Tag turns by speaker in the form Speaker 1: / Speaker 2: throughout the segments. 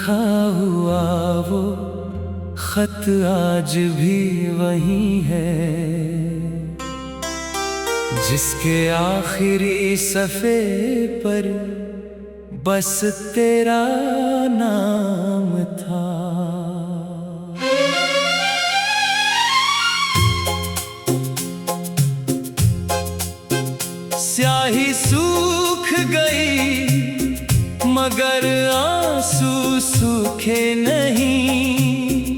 Speaker 1: लिखा हुआ वो खत आज भी वही है, जिसके आखिरी सफ़े पर बस तेरा नाम था। स्याही सूख गई मगर आंसू सूखे नहीं,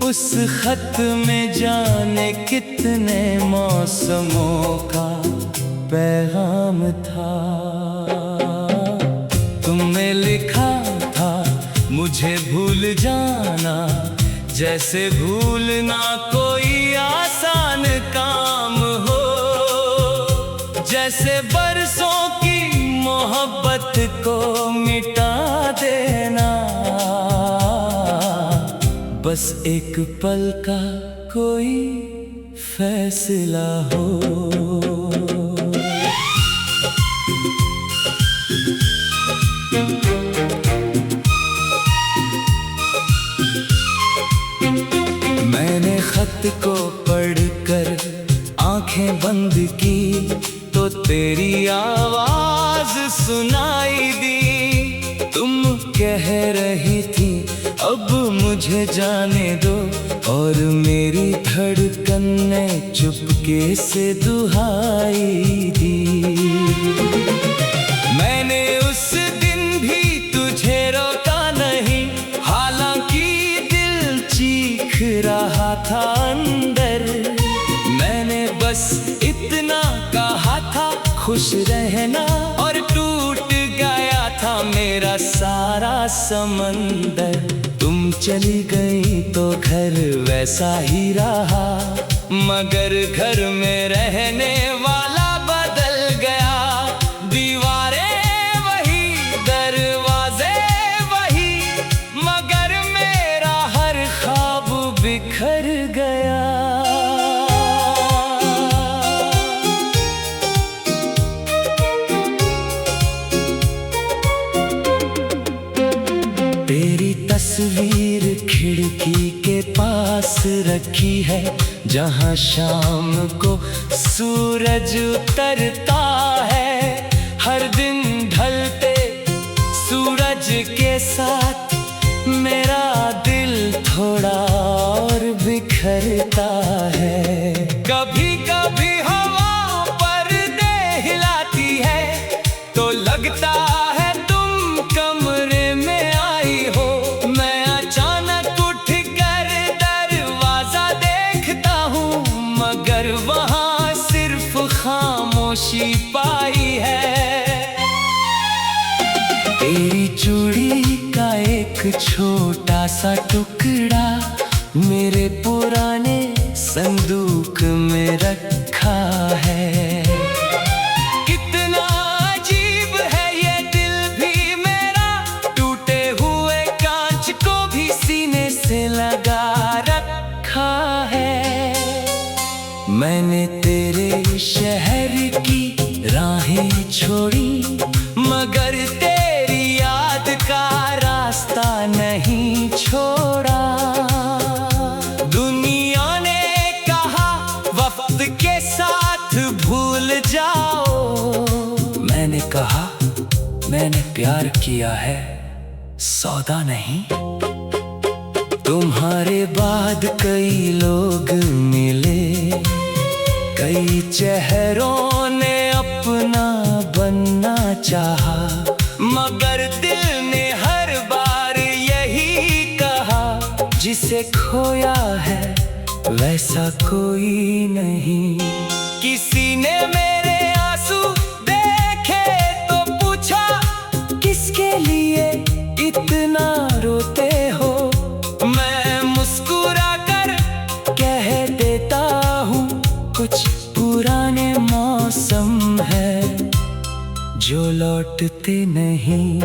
Speaker 1: उस खत में जाने कितने मौसमों का पैगाम था। तुमने लिखा था मुझे भूल जाना, जैसे भूलना कोई आसान काम हो, जैसे बरसों की मोहब्बत को मिटा देना बस एक पल का कोई फैसला हो। मैंने खत को पढ़कर आंखें बंद की तो तेरी आवाज सुनाई दी। तुम कह रही थी अब मुझे जाने दो, और मेरी धड़कन ने चुपके से दुहाई दी। मैंने उस दिन भी तुझे रोका नहीं, हालांकि दिल चीख रहा था अंदर। मैंने बस इतना कहा था खुश रहना, और टूट गया था मेरा सारा समंदर। तुम चली गई तो घर वैसा ही रहा, मगर घर में रहने वाला बदल गया। दीवारें वही, दरवाजे वही, मगर मेरा हर ख्वाब बिखर गया। तेरी तस्वीर खिड़की के पास रखी है, जहाँ शाम को सूरज उतरता है। हर दिन ढलते सूरज के साथ मेरा दिल थोड़ा और बिखरता है। कभी कभी हवा पर्दे हिलाती है तो लगता है तुम कमरे में आई हो। मैं अचानक उठ कर दरवाजा देखता हूँ, मगर वहाँ सिर्फ खामोशी पाई है। तेरी चूड़ी का एक छोटा सा टुकड़ा मेरे पुराने संदूक में रखा है। कितना अजीब है ये दिल भी मेरा, टूटे हुए कांच को भी सीने से लगा रखा है। मैंने तेरे शहर की राहें छोड़ी, मगर तेरी याद का रास्ता नहीं छोड़ा। दुनिया ने कहा वक्त के साथ भूल जाओ, मैंने कहा मैंने प्यार किया है, सौदा नहीं। तुम्हारे बाद कई लोग मिले, कई चेहरों ने अपना बनना चाहा, मगर दिल ने हर बार यही कहा, जिसे खोया है वैसा कोई नहीं। किसी ने मेरे आंसू देखे तो पूछा किसके लिए इतना रोते हो। मैं मुस्कुरा कर कह देता हूँ कुछ पुराने मौसम है जो लौटते नहीं।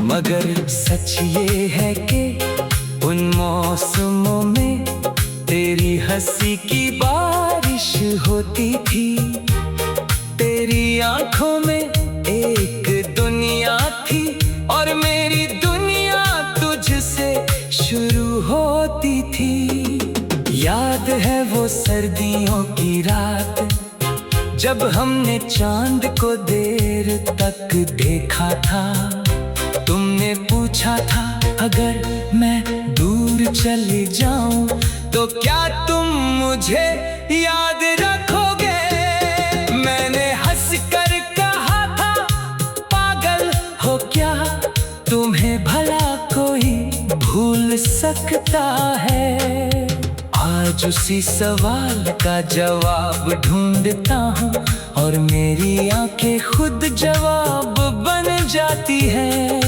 Speaker 1: मगर सच ये है कि उन मौसमों में तेरी हंसी की बारिश होती थी। तेरी आंखों में एक दुनिया थी और मेरी दुनिया सर्दियों की रात, जब हमने चांद को देर तक देखा था। तुमने पूछा था अगर मैं दूर चली जाऊं तो क्या तुम मुझे याद रखोगे। मैंने हंस कर कहा था पागल हो क्या, तुम्हें भला कोई भूल सकता है। आज उसी सवाल का जवाब ढूंढता हूँ और मेरी आंखें खुद जवाब बन जाती है।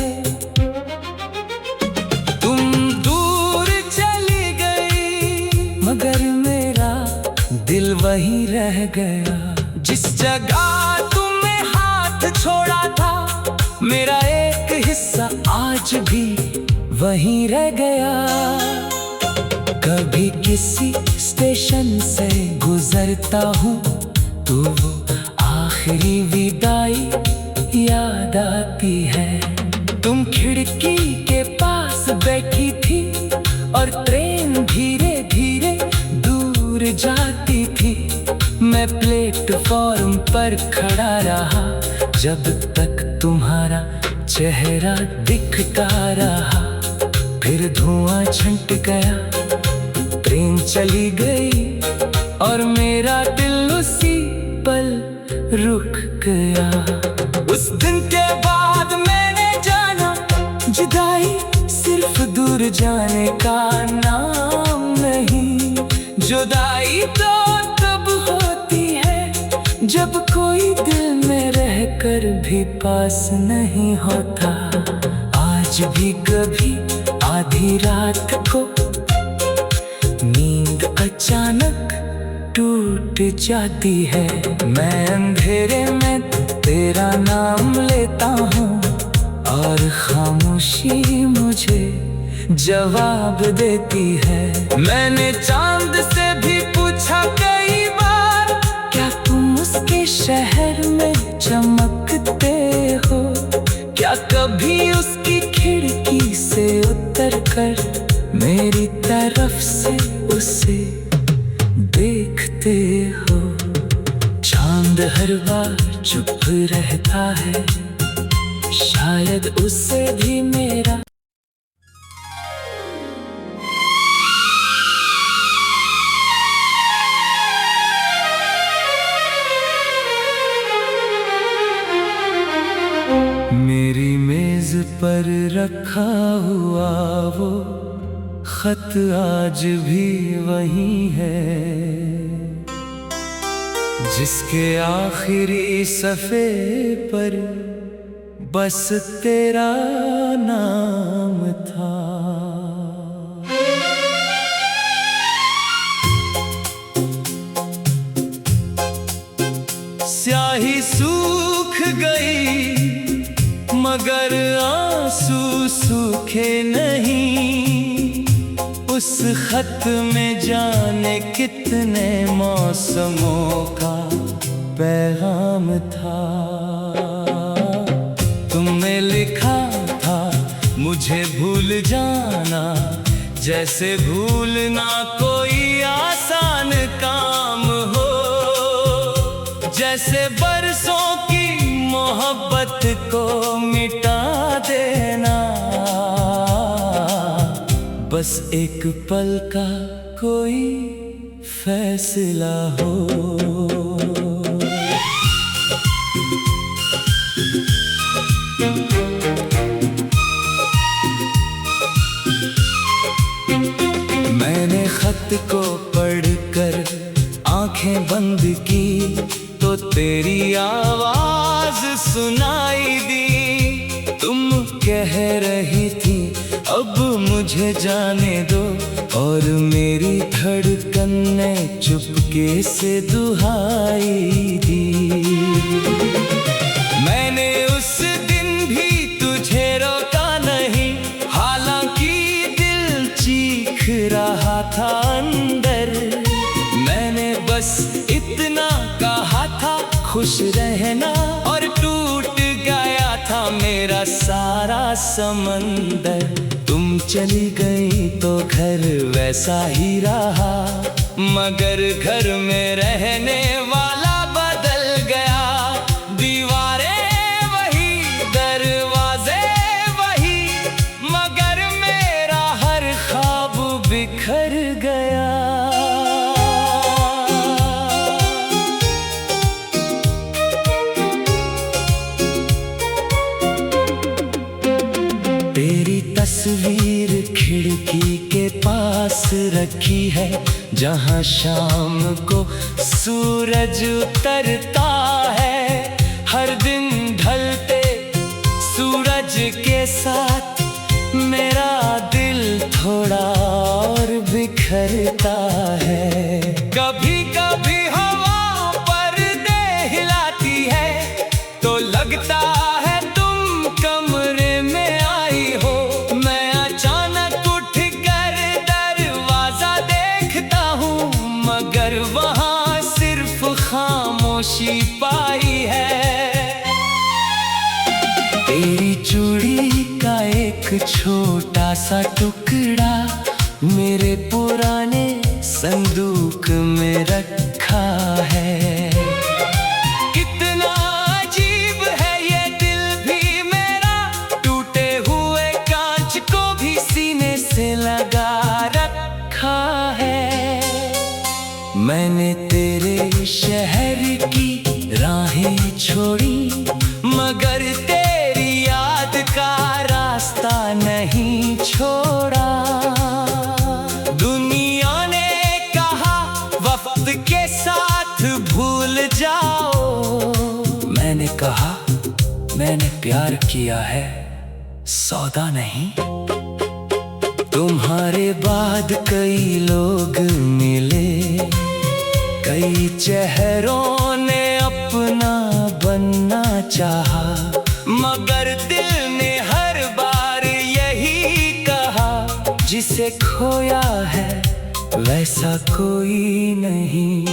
Speaker 1: तुम दूर चली गई मगर मेरा दिल वहीं रह गया। जिस जगह तुमने हाथ छोड़ा था, मेरा एक हिस्सा आज भी वहीं रह गया। कभी किसी स्टेशन से गुजरता हूँ तो वो आखिरी विदाई याद आती है। तुम खिड़की के पास बैठी थी और ट्रेन धीरे धीरे दूर जाती थी। मैं प्लेटफॉर्म पर खड़ा रहा जब तक तुम्हारा चेहरा दिखता रहा। फिर धुआं छंट गया, ट्रेन चली गई और मेरा दिल उसी पल रुक गया। उस दिन के बाद मैंने जाना जुदाई सिर्फ दूर जाने का नाम नहीं। जुदाई तो तब होती है जब कोई दिल में रहकर भी पास नहीं होता। आज भी कभी आधी रात को नींद अचानक टूट जाती है। मैं अंधेरे में तेरा नाम लेता हूँ और खामोशी मुझे जवाब देती है। मैंने चांद से भी पूछा कई बार, क्या तुम उसके शहर में चमकते हो। क्या कभी उसकी खिड़की से उतर कर मेरी तरफ से उसे देखते हो। चांद हर बार चुप रहता है, शायद उससे भी मेरा मेरी मेज पर रखा हुआ वो खत आज भी वही है, जिसके आखिरी सफ़े पर बस तेरा नाम था। स्याही सूख गई मगर आंसू सूखे नहीं। उस खत में जाने कितने मौसमों का पैगाम था। तुमने लिखा था मुझे भूल जाना, जैसे भूलना कोई आसान काम हो। जैसे बरसों की मोहब्बत को मिटा देना, बस एक पल का कोई फैसला हो। मैंने खत को पढ़कर आंखें बंद की तो तेरी आवाज सुनाई दी। तुम कह रही थी अब मुझे जाने दो, और मेरी धड़कन ने चुपके से दुहाई दी। मैंने उस दिन भी तुझे रोका नहीं, हालांकि दिल चीख रहा था अंदर। मैंने बस इतना कहा था खुश रहना, और टूट गया था मेरा सारा समंदर। तुम चली गई तो घर वैसा ही रहा, मगर घर में रहने वाला बदल गया। दीवारें वही, दरवाजे वही, मगर मेरा हर ख्वाब बिखर गया। तेरी तस्वीर खिड़की के पास रखी है, जहाँ शाम को सूरज उतरता है। हर दिन ढलते सूरज के साथ मेरा दिल थोड़ा और बिखरता है। कभी कभी हवा पर्दे हिलाती है तो लगता है तुम कमरे में आई हो। मैं अचानक उठ कर दरवाजा देखता हूँ, मगर वहाँ सिर्फ खामोशी पाई है। तेरी चूड़ी का एक छोटा सा टुकड़ा मेरे पुराने संदूक में रखा है। कितना अजीब है ये दिल भी मेरा, टूटे हुए कांच को भी सीने से लगा रखा है। मैंने तेरे शहर की राहें छोड़ी, मगर तेरी याद का रास्ता नहीं छोड़ा। दुनिया ने कहा वक्त के साथ भूल जाओ, मैंने कहा मैंने प्यार किया है, सौदा नहीं। तुम्हारे बाद कई लोग मिले, कई चेहरों ने अपना बनना चाहा, मगर दिल ने हर बार यही कहा, जिसे खोया है वैसा कोई नहीं।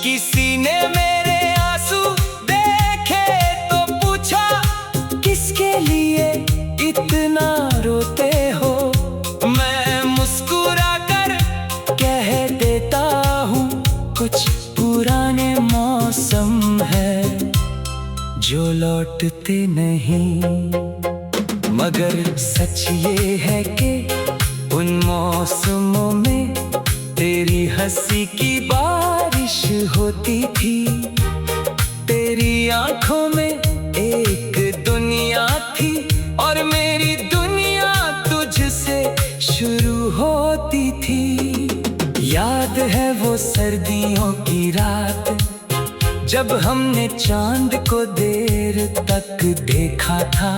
Speaker 1: किसी ने मेरे आंसू देखे तो पूछा, किसके लिए इतना रोते हो। मैं मुस्कुरा कर कह देता हूँ, कुछ पुराने मौसम है जो लौटते नहीं। मगर सच ये है कि उन मौसमों में तेरी हंसी की बारिश होती थी। तेरी आंखों में एक दुनिया थी और मेरी दुनिया तुझसे शुरू होती थी। याद है वो सर्दियों की रात, जब हमने चांद को देर तक देखा था।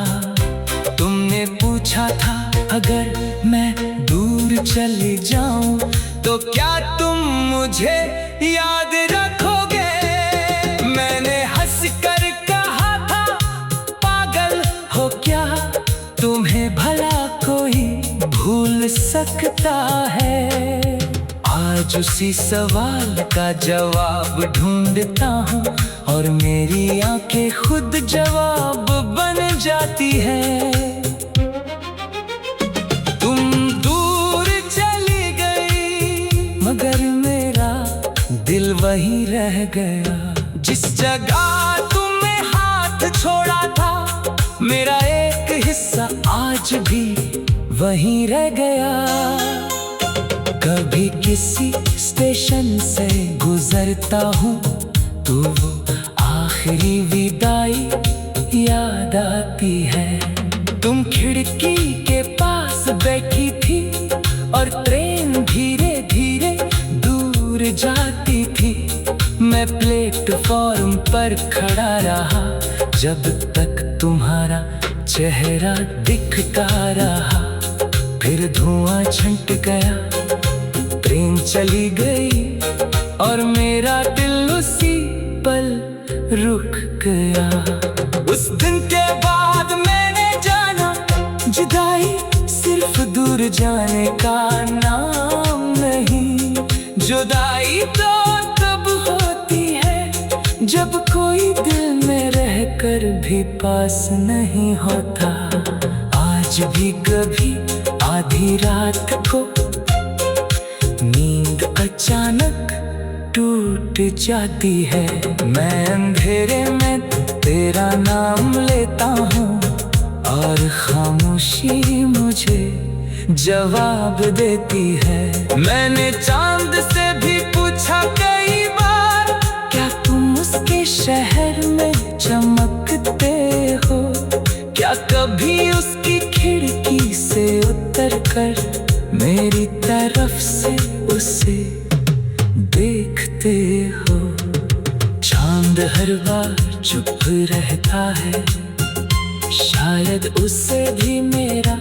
Speaker 1: तुमने पूछा था अगर मैं दूर चली जाऊं तो क्या तुम मुझे याद रखोगे। मैंने हंस कर कहा था, पागल हो क्या, तुम्हें भला कोई भूल सकता है। आज उसी सवाल का जवाब ढूंढता हूँ और मेरी आंखें खुद जवाब बन जाती है। तुम दूर चली गई मगर मेरा दिल वहीं रह गया। जिस जगह तुमने हाथ छोड़ा था, मेरा एक हिस्सा आज भी वहीं रह गया। कभी किसी स्टेशन से गुजरता हूँ तो वो आखिरी विदाई याद आती है। तुम खिड़की के पास बैठी थी और ट्रेन धीरे धीरे दूर जाती थी। मैं प्लेटफॉर्म पर खड़ा रहा जब तक तुम्हारा चेहरा दिखता रहा। फिर धुआं छंट गया, ट्रेन चली गई और मेरा दिल उसी पल रुक गया। उस दिन के बाद मैंने जाना, जुदाई सिर्फ दूर जाने का नाम नहीं। जुदाई तो तब होती है जब कोई दिल में रहकर भी पास नहीं होता। आज भी कभी आधी रात को नींद अचानक टूट जाती है। मैं अंधेरे में तेरा नाम लेता हूँ और खामोशी मुझे जवाब देती है। मैंने चांद से भी पूछा कई बार, क्या तुम उसके शहर में चमकते हो? क्या कभी उसकी खिड़की से उतर कर मेरी तरफ से उसे देखते हो? चांद हर बार चुप रहता है, शायद उससे भी मेरा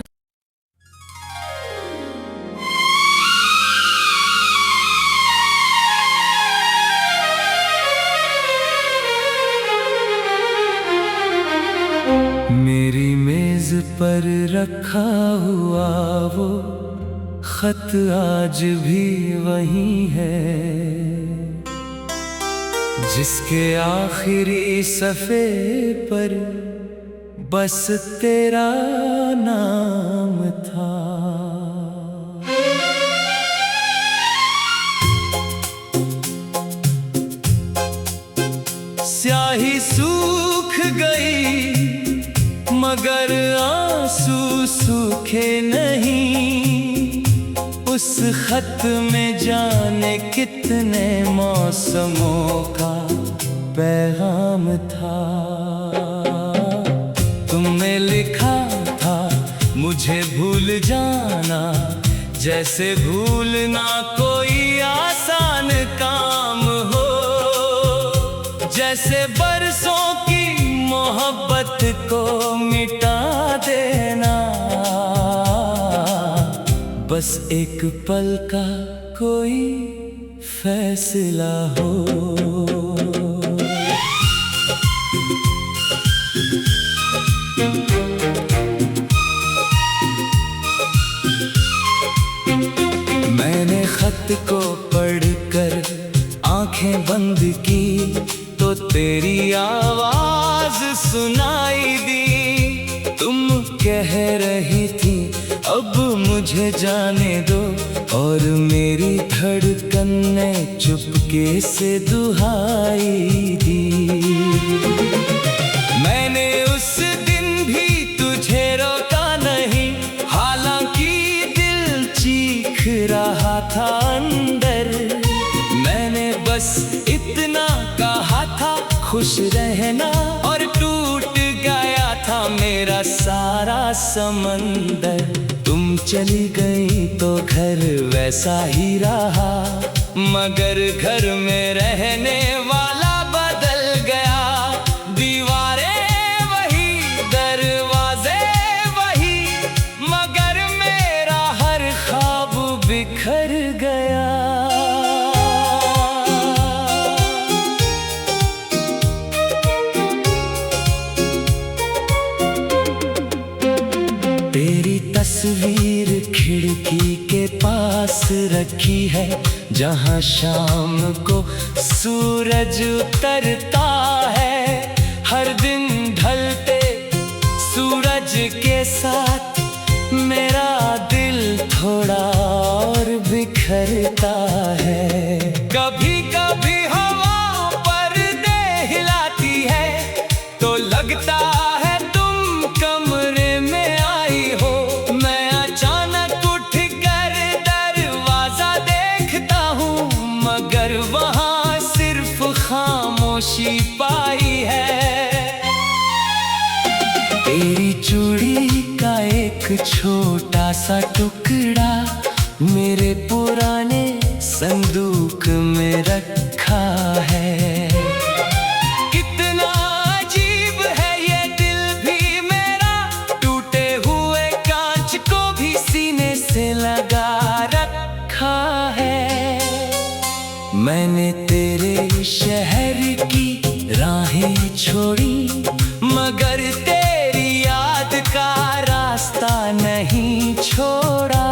Speaker 1: मेरी मेज पर रखा हुआ वो खत आज भी वही है, जिसके आखिरी सफ़े पर बस तेरा नाम था। स्याही सूख गई मगर आंसू सूखे नहीं। उस खत में जाने कितने मौसमों का पैगाम था। तुमने लिखा था मुझे भूल जाना, जैसे भूलना कोई आसान काम हो। जैसे बरसों की मोहब्बत को मिटा देना, बस एक पल का कोई फैसला हो। मैंने खत को पढ़कर आंखें बंद की तो तेरी आवाज सुनाई दी। तुम कह रही थी अब मुझे जाने दो, और मेरी धड़कन ने चुपके से दुहाई दी। मैंने उस दिन भी तुझे रोका नहीं, हालांकि दिल चीख रहा था अंदर। मैंने बस इतना कहा था खुश रहना, और टूट गया था मेरा सारा समंदर। तुम चली गई तो घर वैसा ही रहा, मगर घर में रहने वाला बदल गया। दीवारें वही, दरवाजे वही, मगर मेरा हर ख्वाब बिखर गया। तेरी तस्वीर खिड़की के पास रखी है, जहाँ शाम को सूरज उतरता है। हर दिन ढलते सूरज के साथ मेरा दिल थोड़ा और बिखरता है। कभी कभी हवा पर्दे हिलाती है तो लगता है तुम कमरे में आई हो। मैं अचानक उठकर दरवाजा देखता हूँ, मगर वहाँ सिर्फ खामोशी पाई है। तेरी चूड़ी का एक छोटा सा टुकड़ा मेरे पुराने संदूक में रखा है। कितना अजीब है ये दिल भी मेरा, टूटे हुए कांच को भी सीने से लगा रखा है। मैंने तेरे शहर की राहें छोड़ी, मगर तेरी याद का रास्ता नहीं छोड़ा।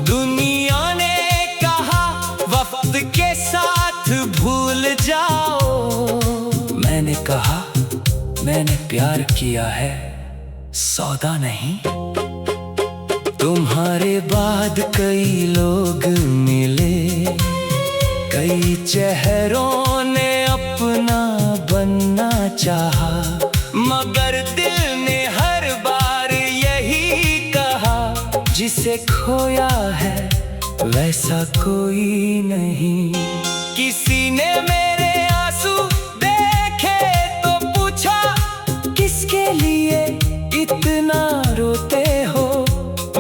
Speaker 1: दुनिया ने कहा वक्त के साथ भूल जाओ, मैंने कहा मैंने प्यार किया है, सौदा नहीं। तुम्हारे बाद कई लोग मिले कई चेहरों ने अपना बनना चाहा, मगर दिल ने हर बार यही कहा, जिसे खोया है वैसा कोई नहीं। किसी ने मेरे आंसू देखे तो पूछा, किसके लिए इतना रोते हो?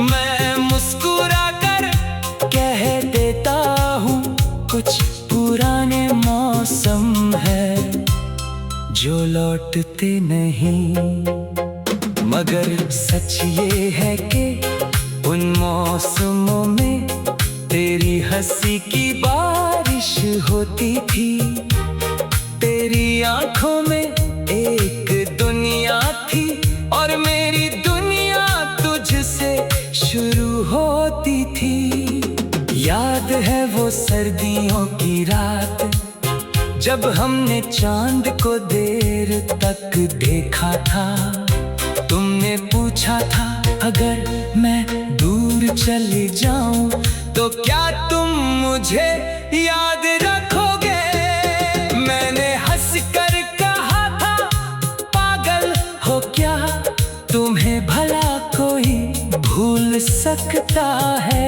Speaker 1: मैं मुस्कुरा कर कह देता हूँ, कुछ पुराने मौसम है जो लौटते नहीं। मगर सच ये है कि उन मौसमों में तेरी हंसी की बारिश होती थी। तेरी आंखों में एक दुनिया थी और मेरी दुनिया तुझसे शुरू होती थी। याद है वो सर्दियों की रात जब हमने चांद को देर तक देखा था। तुमने पूछा था अगर मैं दूर चली जाऊं तो क्या तुम मुझे याद रखोगे? मैंने हंस कर कहा था, पागल हो क्या, तुम्हें भला कोई भूल सकता है?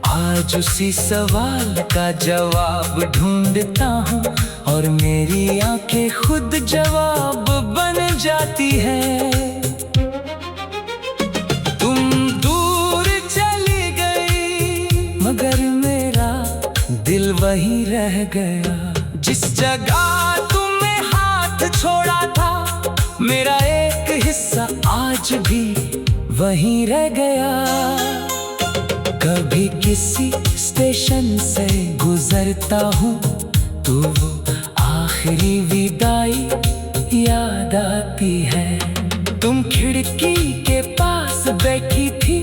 Speaker 1: आज उसी सवाल का जवाब ढूंढता हूँ और मेरी आंखें खुद जवाब बन जाती है। मगर मेरा दिल वहीं रह गया, जिस जगह तुमने हाथ छोड़ा था। मेरा एक हिस्सा आज भी वहीं रह गया। कभी किसी स्टेशन से गुजरता हूँ तो वो आखिरी विदाई याद आती है। तुम खिड़की के पास बैठी थी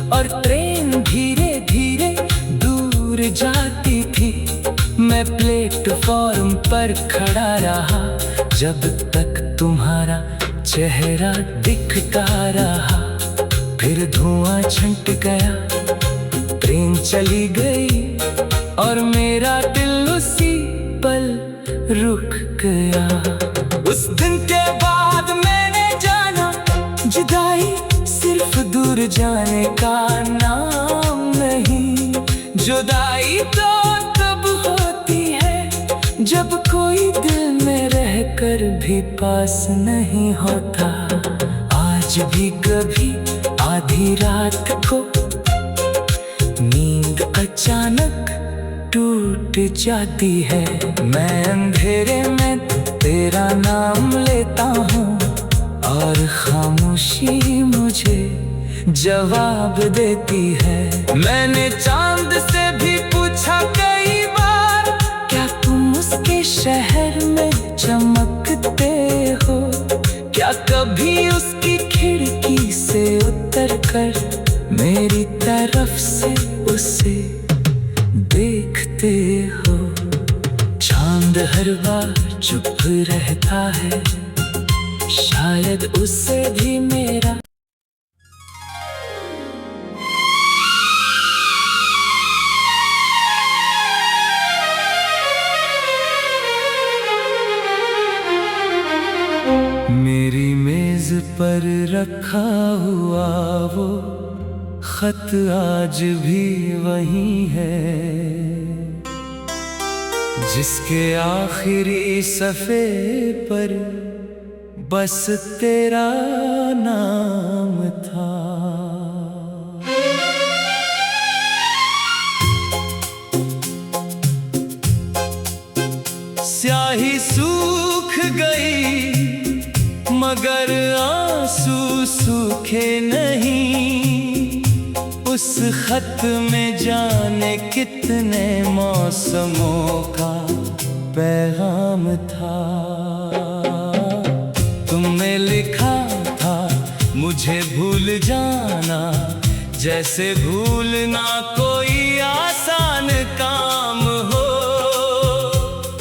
Speaker 1: और ट्रेन धीरे धीरे दूर जाती थी। मैं प्लेटफॉर्म पर खड़ा रहा जब तक तुम्हारा चेहरा दिखता रहा। फिर धुआं छंट गया, ट्रेन चली गई और मेरा दिल उसी पल रुक गया। उस दिन के बाद मैंने जाना, जुदाई सिर्फ दूर जाने का नाम नहीं। जुदाई तो तब होती है जब कोई दिल में रहकर भी पास नहीं होता। आज भी कभी आधी रात को नींद अचानक टूट जाती है। मैं अंधेरे में तेरा नाम लेता हूँ और खामोशी मुझे जवाब देती है। मैंने चांद से भी पूछा कई बार, क्या तुम उसके शहर में चमकते हो? क्या कभी उसकी खिड़की से उतर कर मेरी तरफ से उसे देखते हो? चांद हर बार चुप रहता है, शायद उससे भी मेरा मेरी मेज पर रखा हुआ वो खत आज भी वही है, जिसके आखिरी सफ़े पर बस तेरा नाम था। स्याही सूख गई मगर आंसू सूखे नहीं। उस खत में जाने कितने मौसमों का पैगाम था। तुमने लिखा था मुझे भूल जाना, जैसे भूलना कोई आसान काम हो।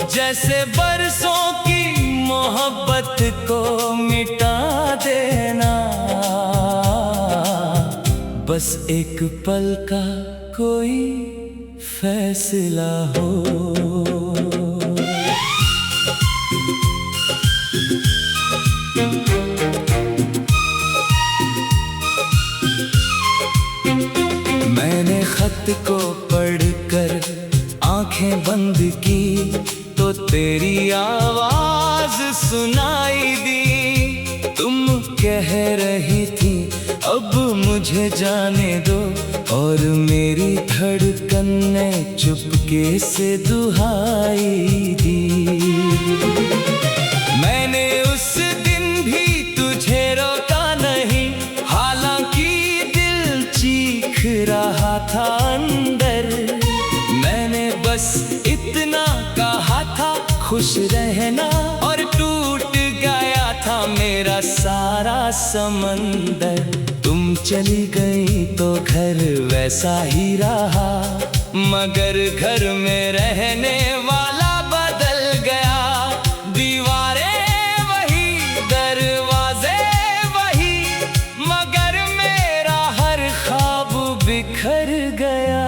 Speaker 1: जैसे बरसों की मोहब्बत को मिटा देना, बस एक पल का कोई फैसला हो। मैंने खत को पढ़कर आंखें बंद की तो तेरी आवाज सुनाई दी। तुम कह रही थी अब मुझे जाने दो, और मेरी धड़कन ने चुपके से दुहाई दी। मैंने उस दिन भी तुझे रोका नहीं, हालांकि दिल चीख रहा था अंदर। मैंने बस इतना कहा था खुश रहना, और टूट गया था मेरा सारा समंदर। तुम चली गई तो घर वैसा ही रहा, मगर घर में रहने वाला बदल गया। दीवारें वही, दरवाजे वही, मगर मेरा हर ख्वाब बिखर गया।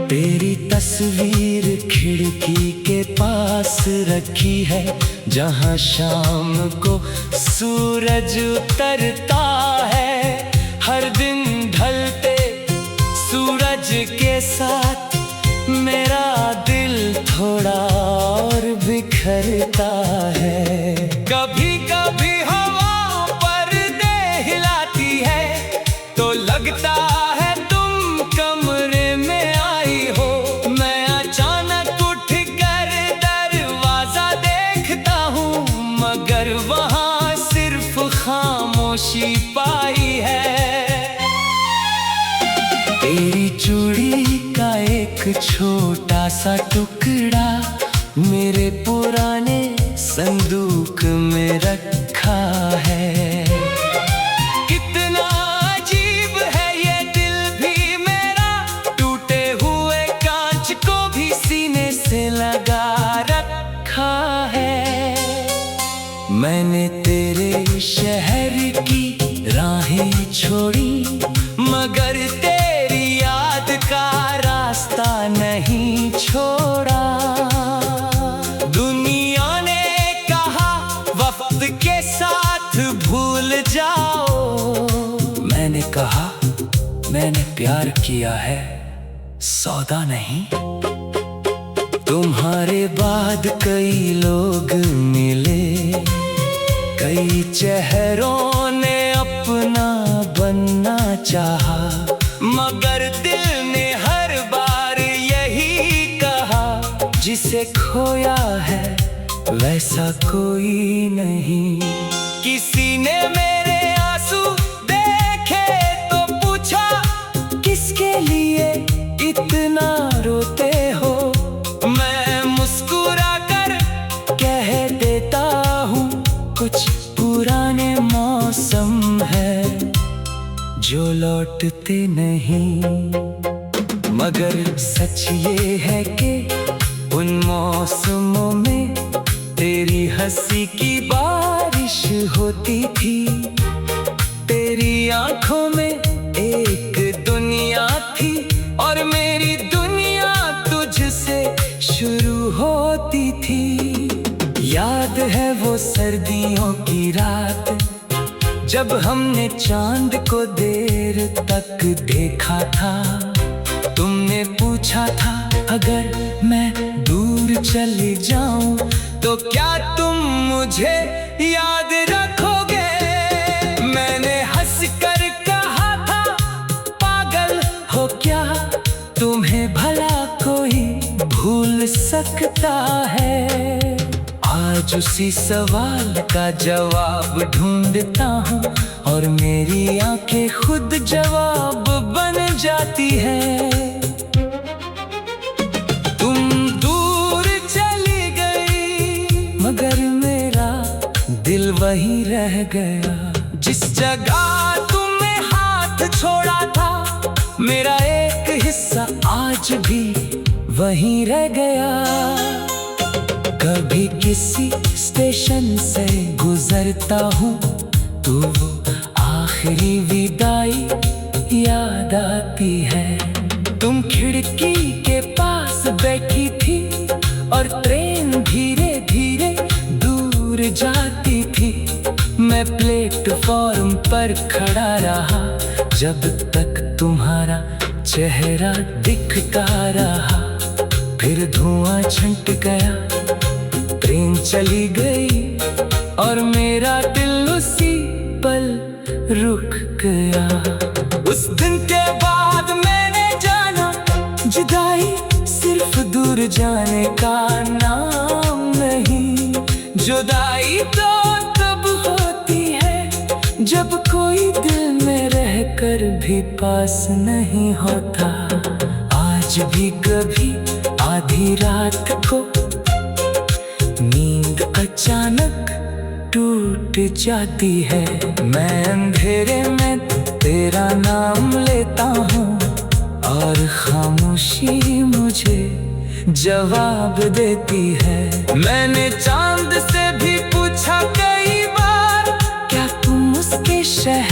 Speaker 1: तेरी तस्वीर खिड़की के पास रखी है, जहाँ शाम को सूरज उतरता है। हर दिन ढलते सूरज के साथ मेरा दिल थोड़ा और बिखरता है। कभी कभी हवा पर्दे हिलाती है तो लगता है तुम कमरे में आई हो। मैं अचानक उठकर दरवाजा देखता हूँ, मगर वहाँ सिर्फ खामोशी पाई है। तेरी चूड़ी का एक छोटा सा टुकड़ा मेरे पुराने संदूक में रखा है। कितना अजीब है ये दिल भी मेरा, टूटे हुए कांच को भी सीने से लगा रखा है। मैंने तेरे शहर की राहें छोड़ी, मगर तेरी याद का रास्ता नहीं छोड़ा। दुनिया ने कहा वक्त के साथ भूल जाओ, मैंने कहा मैंने प्यार किया है, सौदा नहीं। तुम्हारे बाद कई लोग मिले, कई चेहरों ने अपना बनना चाहा, मगर दिल ने हर बार यही कहा, जिसे खोया है वैसा कोई नहीं। किसी ने मेरे आंसू देखे तो पूछा, किसके लिए इतना रोते हो। मैं मुस्कुरा कर कह देता हूँ, कुछ पुराने मौसम है जो लौटते नहीं। मगर सच ये है कि उन मौसमों में तेरी हंसी की बारिश होती थी। तेरी आंखों में एक दुनिया थी, और मेरी दुनिया तुझसे शुरू होती थी। याद है वो सर्दियों की रात, जब हमने चांद को देर तक देखा था। तुमने पूछा था अगर मैं दूर चली जाऊं तो क्या तुम मुझे याद रखोगे। मैंने हंसकर कहा था, पागल हो क्या, तुम्हें भला कोई भूल सकता है। आज उसी सवाल का जवाब ढूंढता हूँ, और मेरी आंखें खुद जवाब बन जाती है। तुम दूर चली गई, मगर मेरा दिल वहीं रह गया। जिस जगह तुमने हाथ छोड़ा था, मेरा एक हिस्सा आज भी वहीं रह गया। कभी किसी स्टेशन से गुजरता हूँ तो वो आखिरी विदाई याद आती है। तुम खिड़की के पास बैठी थी और ट्रेन धीरे धीरे दूर जाती थी। मैं प्लेटफॉर्म पर खड़ा रहा जब तक तुम्हारा चेहरा दिखता रहा। फिर धुआं छंट गया, ट्रेन चली गई और मेरा दिल उसी पल रुक गया। उस दिन के बाद मैंने जाना जुदाई सिर्फ दूर जाने का नाम नहीं। जुदाई तो तब होती है जब कोई दिल में रहकर भी पास नहीं होता। आज भी कभी आधी रात को नींद अचानक टूट जाती है। मैं अंधेरे में तेरा नाम लेता हूँ और खामोशी मुझे जवाब देती है। मैंने चांद से भी पूछा कई बार, क्या तुम उसके शहर